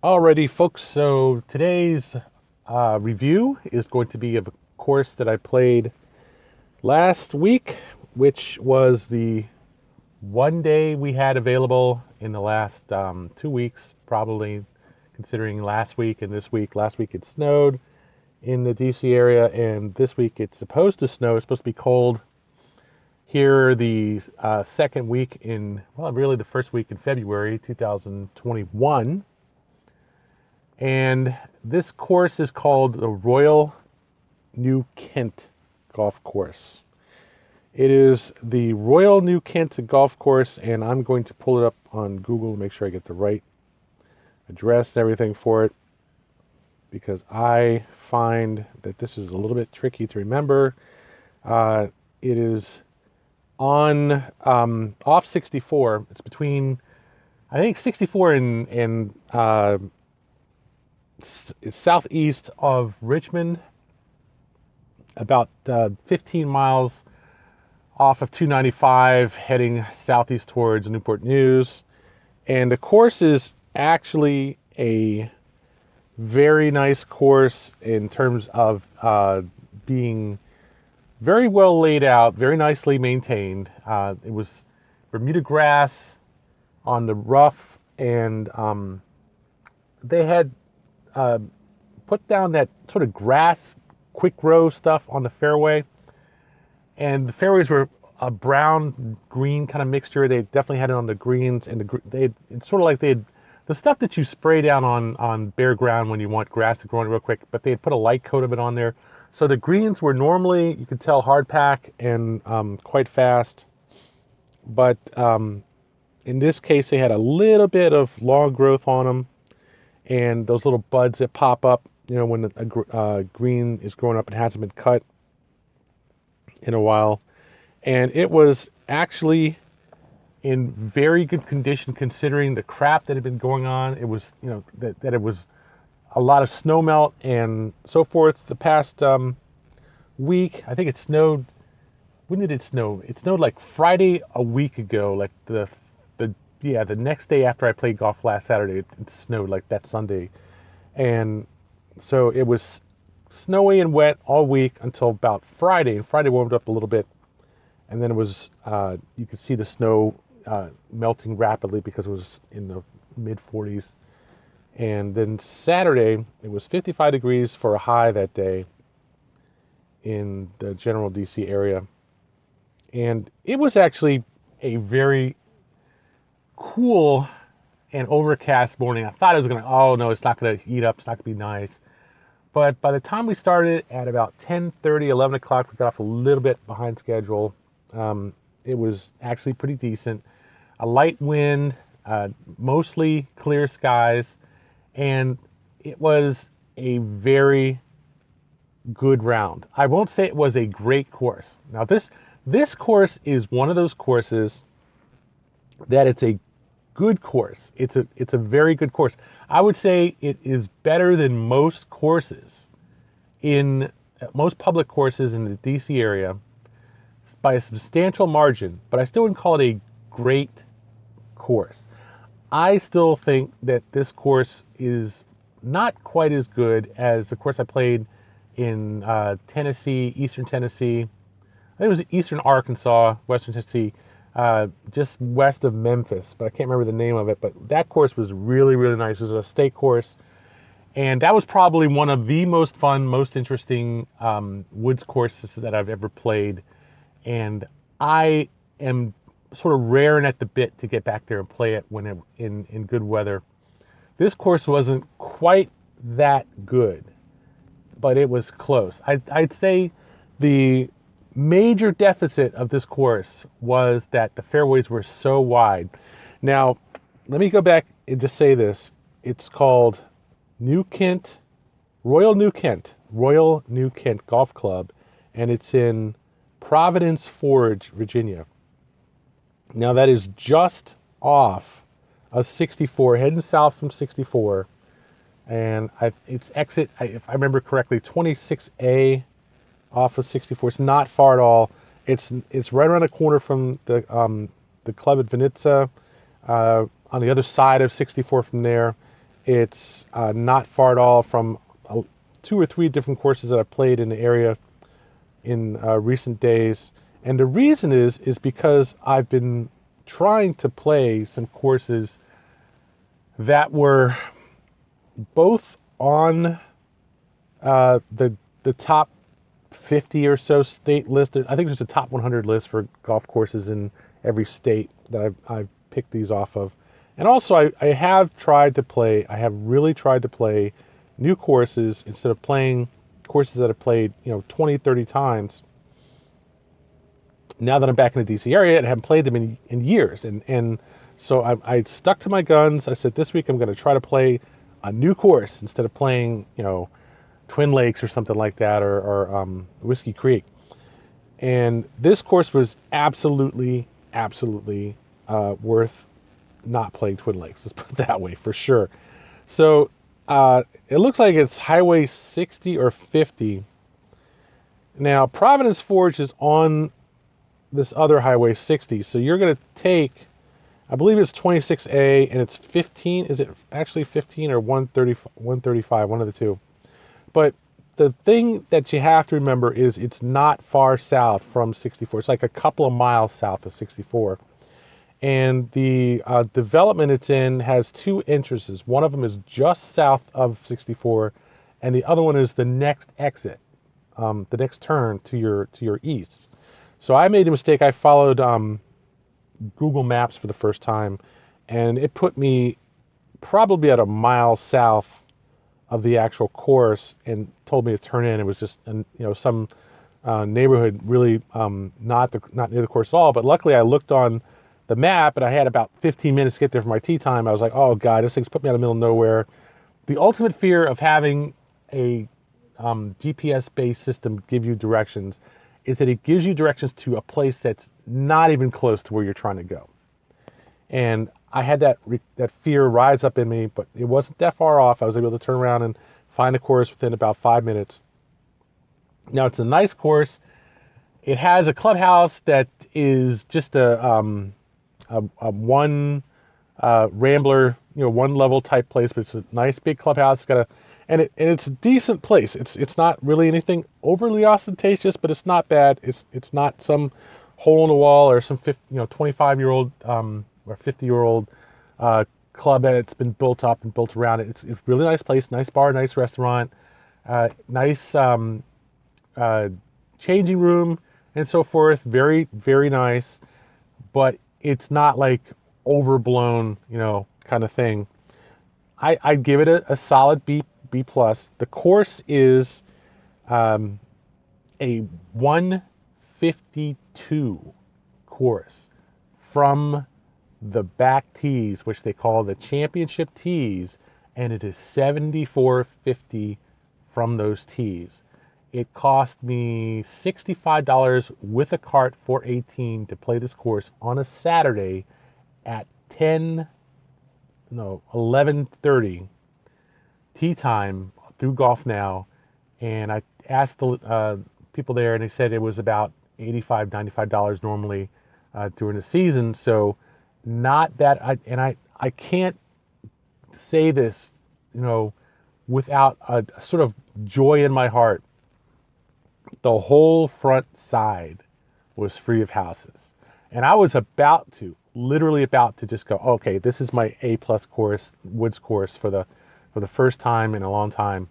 Alrighty, folks. So today's review is going to be of a course that I played last week, which was the one day we had available in the last 2 weeks, probably considering last week and this week. Last week it snowed in the DC area, and this week it's supposed to snow. It's supposed to be cold here the second week well, really the first week in February 2021. And this course is called the Royal New Kent Golf Course. It is the Royal New Kent Golf Course, and I'm going to pull it up on Google to make sure I get the right address and everything for it, because I find that this is a little bit tricky to remember. It is on off 64. It's between, I think, 64 and it's southeast of Richmond, about 15 miles off of 295, heading southeast towards Newport News. And the course is actually a very nice course in terms of being very well laid out, very nicely maintained. It was Bermuda grass on the rough, and they had put down that sort of grass quick row stuff on the fairway, and the fairways were a brown green kind of mixture. They definitely had it on the greens, and it's sort of like the stuff that you spray down on bare ground when you want grass to grow in real quick, but they had put a light coat of it on there. So the greens were normally, you could tell, hard pack and quite fast, but in this case they had a little bit of long growth on them, and those little buds that pop up, when the green is growing up and hasn't been cut in a while. And it was actually in very good condition considering the crap that had been going on. It was, that it was a lot of snow melt and so forth. The past week, I think it snowed. When did it snow? It snowed like Friday a week ago, like the next day after I played golf last Saturday. It snowed like that Sunday, and so it was snowy and wet all week until about Friday. And Friday warmed up a little bit, and then it was you could see the snow melting rapidly because it was in the mid 40s. And then Saturday, it was 55 degrees for a high that day in the general DC area. And it was actually a very cool and overcast morning. I thought it was oh no, it's not going to heat up, it's not going to be nice. But by the time we started at about 10:30, 11 o'clock, we got off a little bit behind schedule. It was actually pretty decent. A light wind, mostly clear skies, and it was a very good round. I won't say it was a great course. Now this course is one of those courses that it's a good course. It's a very good course. I would say it is better than most courses in most public courses in the DC area by a substantial margin, but I still wouldn't call it a great course. I still think that this course is not quite as good as the course I played in Tennessee, Eastern Tennessee. I think it was Eastern Arkansas, Western Tennessee, just west of Memphis, but I can't remember the name of it. But that course was really, really nice. It was a state course, and that was probably one of the most fun, most interesting woods courses that I've ever played. And I am sort of raring at the bit to get back there and play it when in good weather. This course wasn't quite that good, but it was close. I'd say the major deficit of this course was that the fairways were so wide. Now, let me go back and just say this. It's called Royal New Kent Golf Club, and it's in Providence Forge, Virginia. Now that is just off of 64, heading south from 64, and it's exit, if I remember correctly, 26A off of 64. It's not far at all. It's right around the corner from the Club at Venezia, on the other side of 64 from there, It's not far at all from 2 or 3 different courses that I've played in the area in recent days. And the reason is because I've been trying to play some courses that were both on the top 50 or so state list. I think there's a top 100 list for golf courses in every state that I've picked these off of. And also I have really tried to play new courses instead of playing courses that I've played, 20, 30 times. Now that I'm back in the DC area and haven't played them in years. And so I stuck to my guns. I said, this week I'm going to try to play a new course instead of playing, Twin Lakes or something like that, or Whiskey Creek. And this course was absolutely worth not playing Twin Lakes. Let's put it that way, for sure. So it looks like it's Highway 60 or 50. Now, Providence Forge is on this other Highway 60. So you're going to take, I believe it's 26A, and it's 15. Is it actually 15 or 135? One of the two. But the thing that you have to remember is it's not far south from 64. It's like a couple of miles south of 64. And the development it's in has 2 entrances. One of them is just south of 64, and the other one is the next exit, the next turn to your east. So I made a mistake. I followed Google Maps for the first time, and it put me probably at a mile south of the actual course and told me to turn in. It was just some neighborhood, really not near the course at all. But luckily I looked on the map and I had about 15 minutes to get there for my tee time. I was like, oh God, this thing's put me out in the middle of nowhere. The ultimate fear of having a GPS-based system give you directions is that it gives you directions to a place that's not even close to where you're trying to go. And I had that fear rise up in me, but it wasn't that far off. I was able to turn around and find the course within about 5 minutes. Now, it's a nice course. It has a clubhouse that is just a one rambler, one level type place, but it's a nice big clubhouse. And it's a decent place. It's not really anything overly ostentatious, but it's not bad. It's not some hole in the wall or some 25-year-old or 50-year-old club that's been built up and built around it. It's a really nice place, nice bar, nice restaurant, nice changing room and so forth. Very, very nice, but it's not like overblown, kind of thing. I'd give it a solid B+. The course is a 152 course from the back tees, which they call the championship tees, and it is 74.50 from those tees. It cost me $65 with a cart for 18 to play this course on a Saturday at 11:30 tee time through Golf Now, and I asked the people there, and they said it was about $85, $95 normally during the season. So not that I can't say this, without a sort of joy in my heart. The whole front side was free of houses, and I was literally about to just go, okay, this is my A+ course, woods course for the first time in a long time.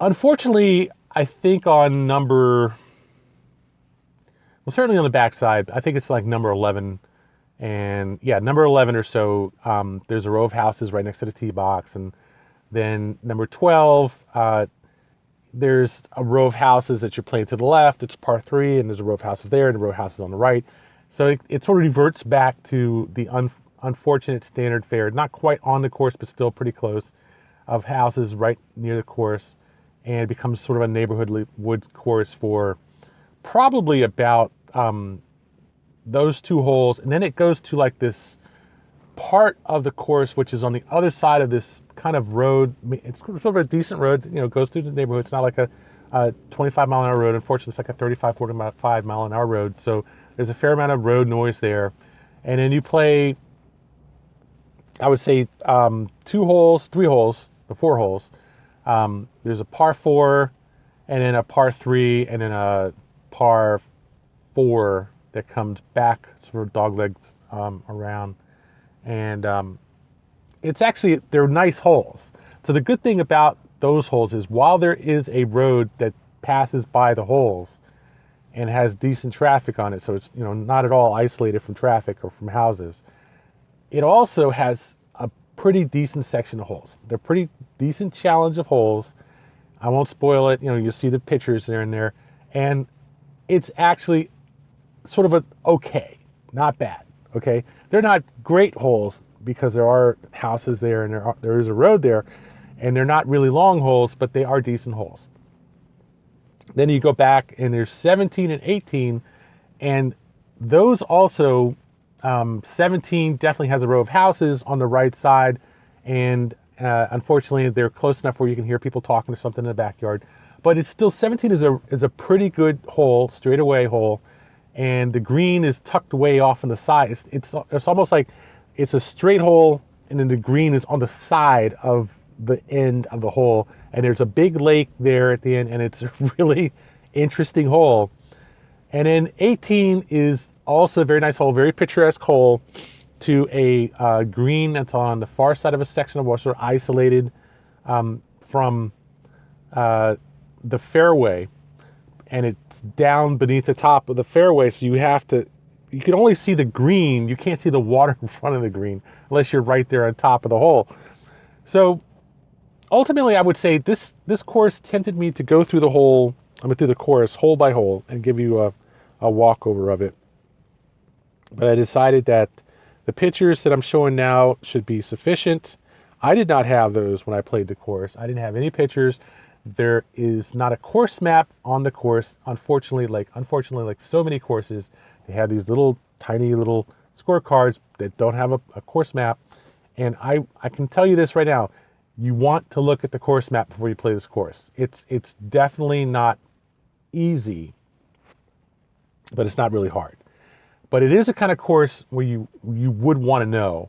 Unfortunately, I think on certainly on the backside, I think it's like number 11. And yeah, number 11 or so, there's a row of houses right next to the tee box. And then number 12, there's a row of houses that you're playing to the left. It's par 3, and there's a row of houses there and a row of houses on the right. So it sort of reverts back to the unfortunate standard fare, not quite on the course, but still pretty close, of houses right near the course. And it becomes sort of a neighborhood woods course for probably about those 2 holes. And then it goes to like this part of the course, which is on the other side of this kind of road. It's sort of a decent road, goes through the neighborhood. It's not like a 25-mile-an-hour road. Unfortunately, it's like a 35, 45-mile-an-hour road. So there's a fair amount of road noise there. And then you play I would say 2 holes, 3 holes, the 4 holes. There's a par 4, and then a par 3, and then a par 4 that comes back sort of dog legs around. And it's actually, they're nice holes. So the good thing about those holes is while there is a road that passes by the holes and has decent traffic on it, so it's not at all isolated from traffic or from houses, it also has a pretty decent section of holes. They're pretty decent challenge of holes. I won't spoil it. You'll see the pictures there and there. And it's actually sort of okay, not bad. Okay. They're not great holes because there are houses there and there is a road there, and they're not really long holes, but they are decent holes. Then you go back and there's 17 and 18, and those also, 17 definitely has a row of houses on the right side, and unfortunately they're close enough where you can hear people talking or something in the backyard. But it's still, 17 is a pretty good hole, straightaway hole, and the green is tucked away off on the side. It's almost like it's a straight hole, and then the green is on the side of the end of the hole, and there's a big lake there at the end, and it's a really interesting hole. And then 18 is also a very nice hole, very picturesque hole, to a green that's on the far side of a section of water, sort of isolated from the fairway, and it's down beneath the top of the fairway, so you can only see the green. You can't see the water in front of the green unless you're right there on top of the hole. So ultimately, I would say this course tempted me to go through the course hole by hole and give you a walkover of it. But I decided that the pictures that I'm showing now should be sufficient. I did not have those when I played the course. I didn't have any pictures. There is not a course map on the course. Unfortunately, like so many courses, they have these little tiny little scorecards that don't have a course map. And I can tell you this right now, you want to look at the course map before you play this course. It's definitely not easy, but it's not really hard. But it is a kind of course where you would want to know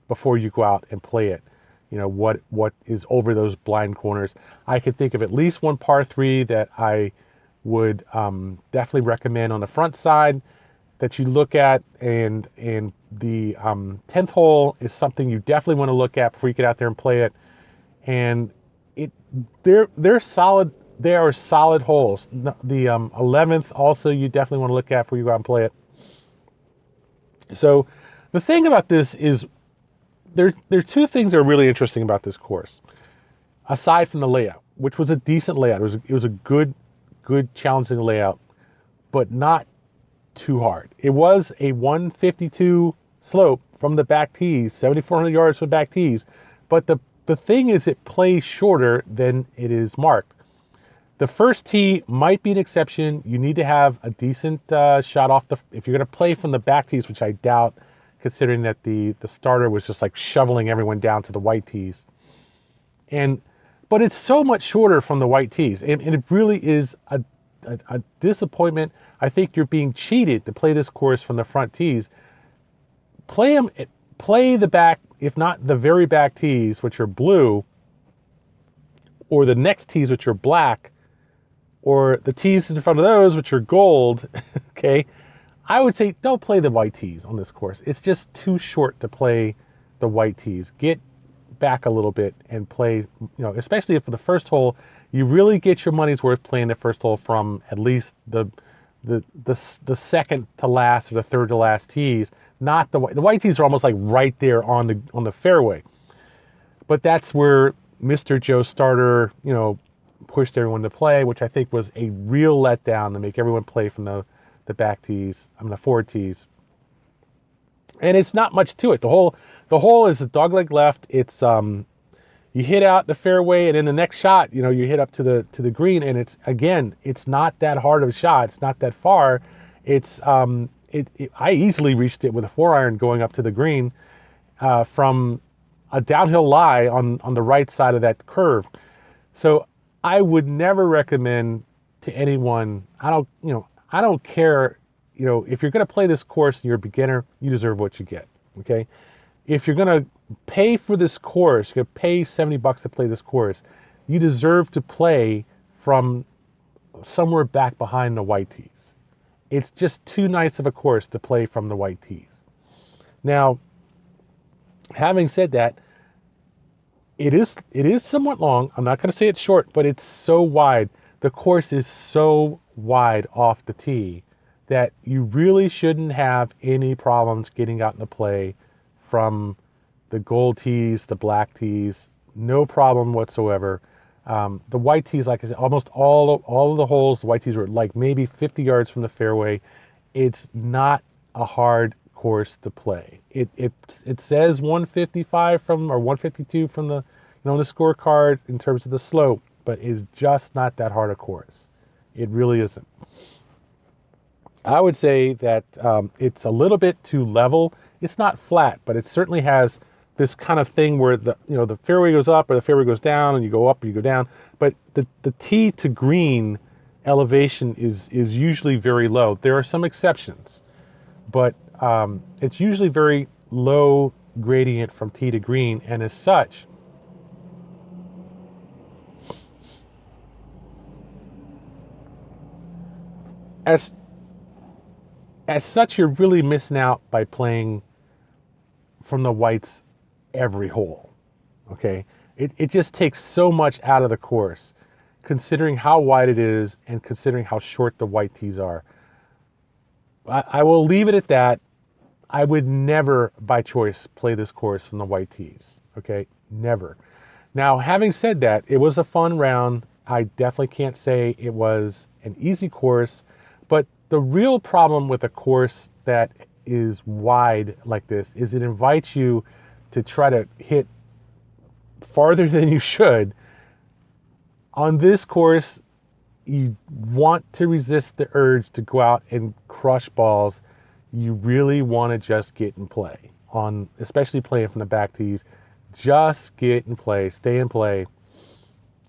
before you go out and play it. What is over those blind corners. I could think of at least one par 3 that I would definitely recommend on the front side that you look at, and the 10th hole is something you definitely want to look at before you get out there and play it. And they're solid. They are solid holes. The 11th also you definitely want to look at before you go out and play it. So the thing about this is there are 2 things that are really interesting about this course, aside from the layout, which was a decent layout. It was a good challenging layout, but not too hard. It was a 152 slope from the back tees, 7,400 yards from back tees, but the thing is it plays shorter than it is marked. The first tee might be an exception. You need to have a decent shot off if you're going to play from the back tees, which I doubt, considering that the starter was just like shoveling everyone down to the white tees. But it's so much shorter from the white tees, and it really is a disappointment. I think you're being cheated to play this course from the front tees. Play the back, if not the very back tees, which are blue, or the next tees, which are black, or the tees in front of those, which are gold. Okay, I would say don't play the white tees on this course. It's just too short to play the white tees. Get back a little bit and play, especially for the first hole, you really get your money's worth playing the first hole from at least the second to last or the third to last tees. Not the white tees are almost like right there on the fairway. But that's where Mr. Joe Starter, pushed everyone to play, which I think was a real letdown to make everyone play from the back tees, the forward tees. And it's not much to it. The hole is a dogleg left. It's you hit out the fairway, and then the next shot, you hit up to the green, and it's not that hard of a shot. It's not that far. It's I easily reached it with a 4-iron going up to the green from a downhill lie on the right side of that curve. So I would never recommend to anyone. I don't care. If you're going to play this course and you're a beginner, you deserve what you get. Okay. if you're going to pay for this course, you're going to pay $70 to play this course, you deserve to play from somewhere back behind the white tees. It's just too nice of a course to play from the white tees. Now, having said that, it is somewhat long. I'm not going to say it's short, but it's so wide. The course is so wide off the tee that you really shouldn't have any problems getting out into play from the gold tees, the black tees. No problem whatsoever. The white tees, like I said, almost all of the holes, the white tees were like maybe 50 yards from the fairway. It's not a hard course to play. It says 155 from, or 152 from the the scorecard in terms of the slope, but it's just not that hard a course. It really isn't. I would say that it's a little bit too level. It's not flat, but it certainly has this kind of thing where the fairway goes up or the fairway goes down, and you go up or you go down. But the tee to green elevation is usually very low. There are some exceptions, but it's usually very low gradient from tee to green, and as such, as such, you're really missing out by playing from the whites every hole. Okay, it just takes so much out of the course, considering how wide it is and considering how short the white tees are. I will leave it at that. I would never, by choice, play this course from the white tees. Okay, never. Now, having said that, it was a fun round. I definitely can't say it was an easy course, but the real problem with a course that is wide like this is it invites you to try to hit farther than you should. On this course, you want to resist the urge to go out and crush balls. You really want to just get in play, especially playing from the back tees. Just get in play, stay in play.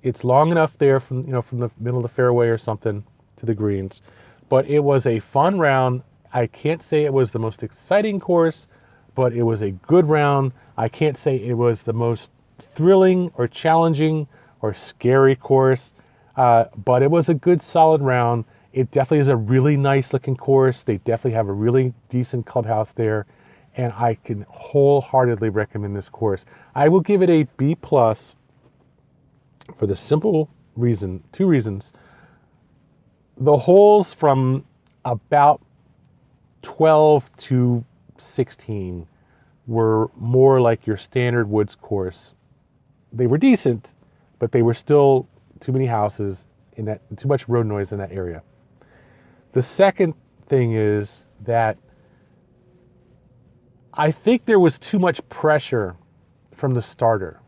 It's long enough there from the middle of the fairway or something to the greens. But it was a fun round. I can't say it was the most exciting course, but it was a good round. I can't say it was the most thrilling or challenging or scary course, but it was a good solid round. It definitely is a really nice looking course. They definitely have a really decent clubhouse there, and I can wholeheartedly recommend this course. I will give it a B+ for the simple reason, two reasons. The holes from about 12 to 16 were more like your standard woods course. They were decent, but they were still too many houses too much road noise in that area. The second thing is that I think there was too much pressure from the starter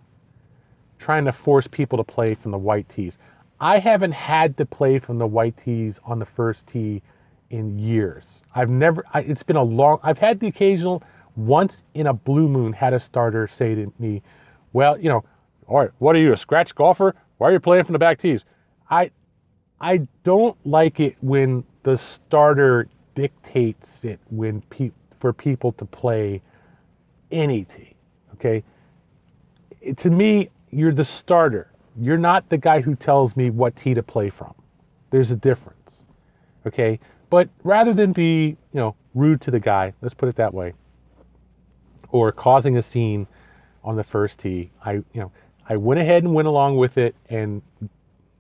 trying to force people to play from the white tees. I haven't had to play from the white tees on the first tee in years. I've had the occasional, once in a blue moon, had a starter say to me, well, all right, what are you, a scratch golfer? Why are you playing from the back tees? I don't like it when the starter dictates it for people to play any tee, okay? To me, you're the starter. You're not the guy who tells me what tee to play from. There's a difference, okay? But rather than be, rude to the guy, let's put it that way, or causing a scene on the first tee, I went ahead and went along with it, and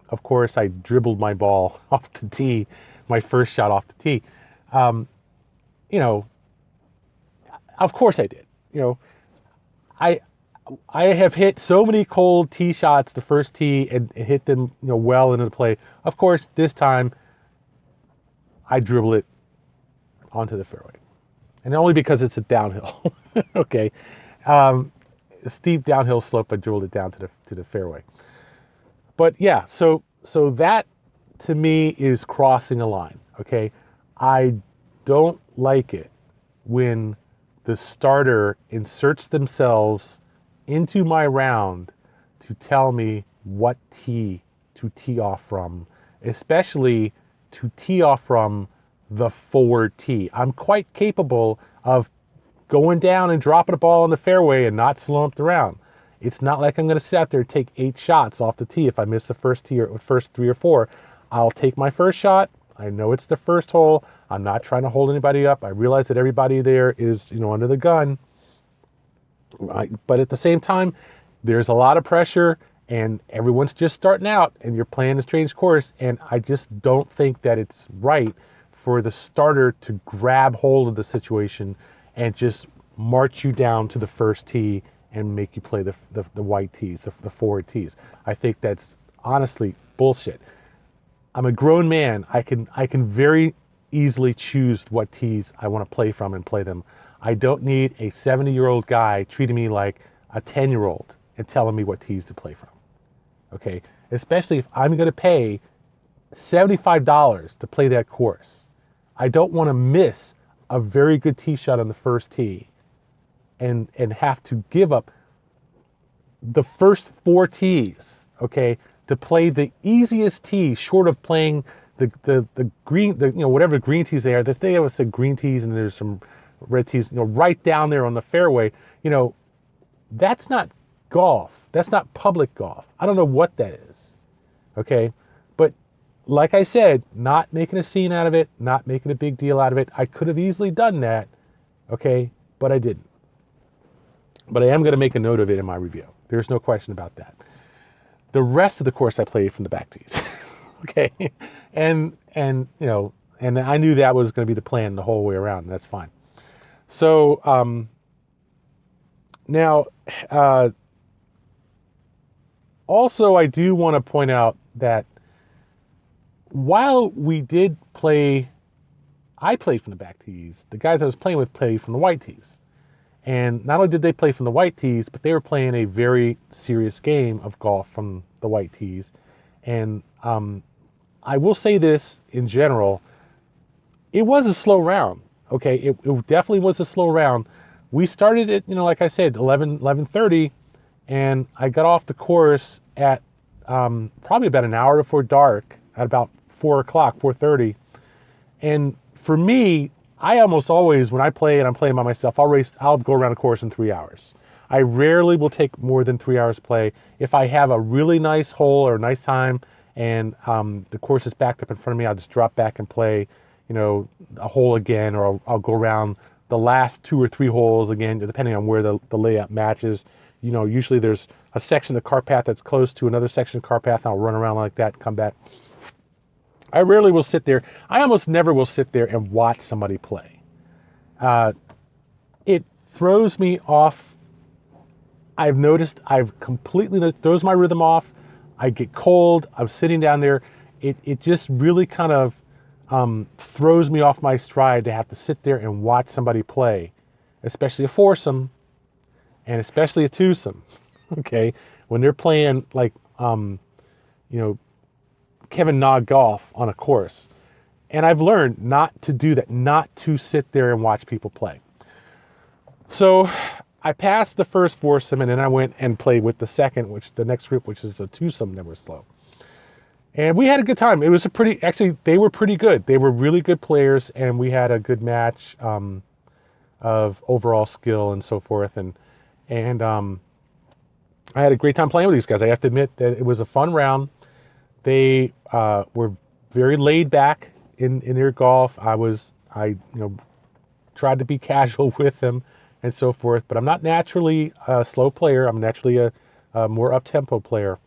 of course I dribbled my ball off the tee, my first shot off the tee. Of course I did. I have hit so many cold tee shots the first tee and hit them well into the play. Of course, this time I dribble it onto the fairway, and only because it's a downhill. Okay, a steep downhill slope, I dribbled it down to the fairway. But yeah, so that to me is crossing a line. Okay, I don't like it when the starter inserts themselves into my round to tell me what tee to tee off from, especially to tee off from the forward tee. I'm quite capable of going down and dropping a ball on the fairway and not slowing up the round. It's not like I'm going to sit out there and take 8 shots off the tee if I miss the first tee or first 3 or 4. I'll take my first shot. I know it's the first hole. I'm not trying to hold anybody up. I realize that everybody there is, under the gun. But at the same time, there's a lot of pressure and everyone's just starting out and you're playing a strange course. And I just don't think that it's right for the starter to grab hold of the situation and just march you down to the first tee and make you play the white tees, the forward tees. I think that's honestly bullshit. I'm a grown man. I can very easily choose what tees I want to play from and play them. I don't need a 70-year-old guy treating me like a 10-year-old and telling me what tees to play from. Okay? Especially if I'm going to pay $75 to play that course. I don't want to miss a very good tee shot on the first tee and have to give up the first 4 tees, okay, to play the easiest tee short of playing the green, whatever green tees they are. They have some green tees and there's some red tees, right down there on the fairway. That's not golf. That's not public golf. I don't know what that is, okay? But like I said, not making a scene out of it, not making a big deal out of it. I could have easily done that, okay, but I didn't. But I am going to make a note of it in my review. There's no question about that. The rest of the course I played from the back tees, okay, and I knew that was going to be the plan the whole way around. And that's fine. So now, also I do want to point out that while we did play, I played from the back tees. The guys I was playing with played from the white tees. And not only did they play from the white tees, but they were playing a very serious game of golf from the white tees. And I will say this in general, it was a slow round. Okay, it definitely was a slow round. We started at, like I said, 11:30, and I got off the course at probably about an hour before dark, at about 4 o'clock, 4:30. And for me, I almost always, when I play and I'm playing by myself, I'll go around a course in 3 hours. I rarely will take more than 3 hours to play. If I have a really nice hole or a nice time and the course is backed up in front of me, I'll just drop back and play, a hole again, or I'll go around the last 2 or 3 holes again, depending on where the layout matches. Usually there's a section of the cart path that's close to another section of the cart path, and I'll run around like that and come back. I rarely will sit there. I almost never will sit there and watch somebody play. It throws me off. I've noticed, throws my rhythm off. I get cold. I'm sitting down there. It just really kind of throws me off my stride to have to sit there and watch somebody play, especially a foursome and especially a twosome. Okay, when they're playing like Kevin Na golf on a course. And I've learned not to do that, not to sit there and watch people play. So I passed the first foursome and then I went and played with the next group, which is a twosome that were slow. And we had a good time. It was they were pretty good. They were really good players and we had a good match of overall skill and so forth. And I had a great time playing with these guys. I have to admit that it was a fun round. They were very laid back in their golf. I tried to be casual with them and so forth, but I'm not naturally a slow player. I'm naturally a more up-tempo player.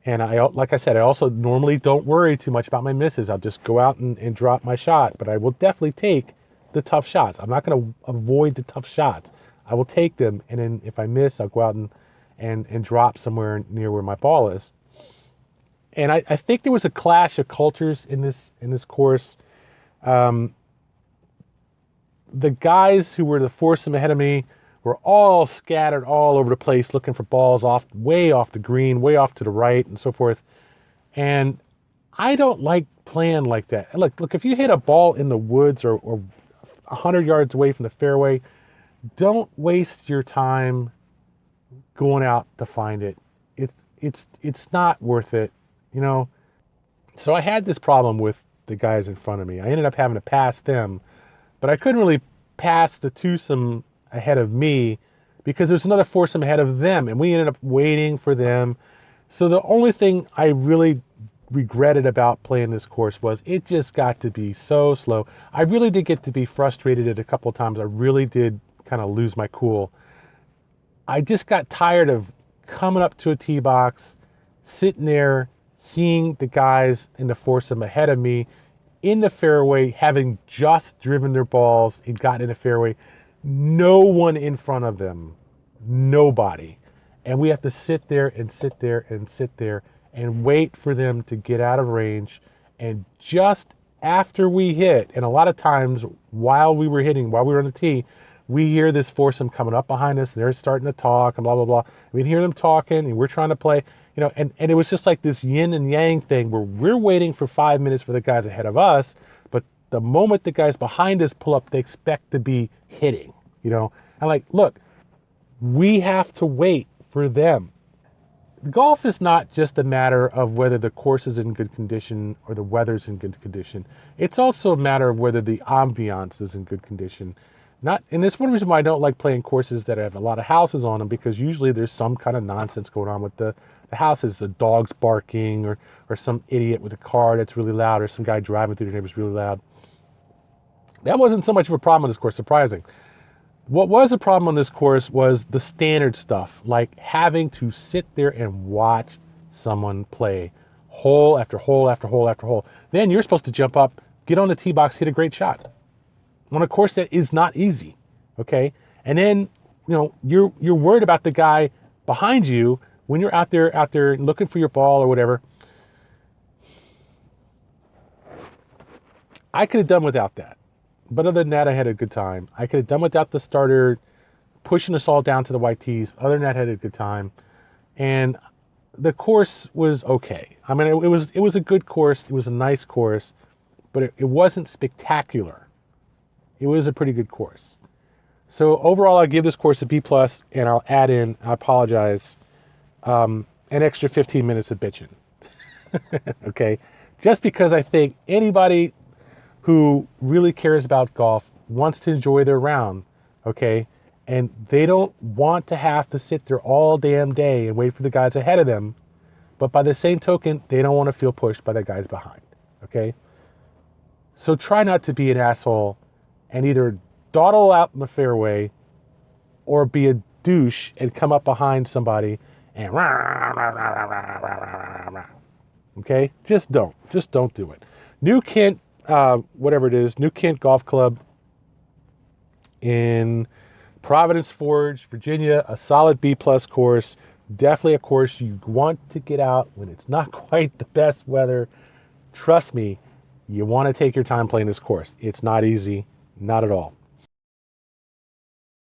And like I said, I also normally don't worry too much about my misses. I'll just go out and drop my shot, but I will definitely take the tough shots. I'm not going to avoid the tough shots. I will take them, and then if I miss, I'll go out and drop somewhere near where my ball is. And I think there was a clash of cultures in this course. The guys who were the foursome ahead of me were all scattered all over the place looking for balls way off the green, way off to the right, and so forth. And I don't like playing like that. Look, if you hit a ball in the woods or 100 yards away from the fairway, don't waste your time going out to find it. It's not worth it. So I had this problem with the guys in front of me. I ended up having to pass them, but I couldn't really pass the twosome ahead of me because there's another foursome ahead of them, and we ended up waiting for them. So the only thing I really regretted about playing this course was it just got to be so slow. I really did get to be frustrated at a couple of times. I really did kind of lose my cool. I just got tired of coming up to a tee box, sitting there, seeing the guys in the foursome ahead of me in the fairway, having just driven their balls and gotten in the fairway. No one in front of them. Nobody. And we have to sit there and sit there and sit there and wait for them to get out of range. And just after we hit, and a lot of times while we were hitting, while we were on the tee, we hear this foursome coming up behind us, and they're starting to talk and blah, blah, blah. We hear them talking, and we're trying to play, and it was just like this yin and yang thing where we're waiting for 5 minutes for the guys ahead of us, but the moment the guys behind us pull up, they expect to be hitting, And like, look, we have to wait for them. Golf is not just a matter of whether the course is in good condition or the weather's in good condition. It's also a matter of whether the ambiance is in good condition. And that's one reason why I don't like playing courses that have a lot of houses on them, because usually there's some kind of nonsense going on with the houses. The dog's barking, or some idiot with a car that's really loud, or some guy driving through the neighborhood really loud. That wasn't so much of a problem on this course, surprising. What was a problem on this course was the standard stuff, like having to sit there and watch someone play hole after hole after hole after hole. Then you're supposed to jump up, get on the tee box, hit a great shot on a course that is not easy, okay? And then, you're worried about the guy behind you when you're out there looking for your ball or whatever. I could have done without that. But other than that, I had a good time. I could have done without the starter pushing us all down to the white tees. Other than that, I had a good time. And the course was okay. I mean, it was a good course. It was a nice course, but it wasn't spectacular. It was a pretty good course. So overall, I give this course a B+, and I'll add in, I apologize, an extra 15 minutes of bitching. Okay? Just because I think anybody who really cares about golf wants to enjoy their round, okay? And they don't want to have to sit there all damn day and wait for the guys ahead of them. But by the same token, they don't want to feel pushed by the guys behind, okay? So try not to be an asshole and either dawdle out in the fairway or be a douche and come up behind somebody and okay? Just don't do it. New Kent, whatever it is, New Kent Golf Club in Providence Forge, Virginia, a solid B+ course. Definitely a course you want to get out when it's not quite the best weather. Trust me, you want to take your time playing this course. It's not easy, not at all.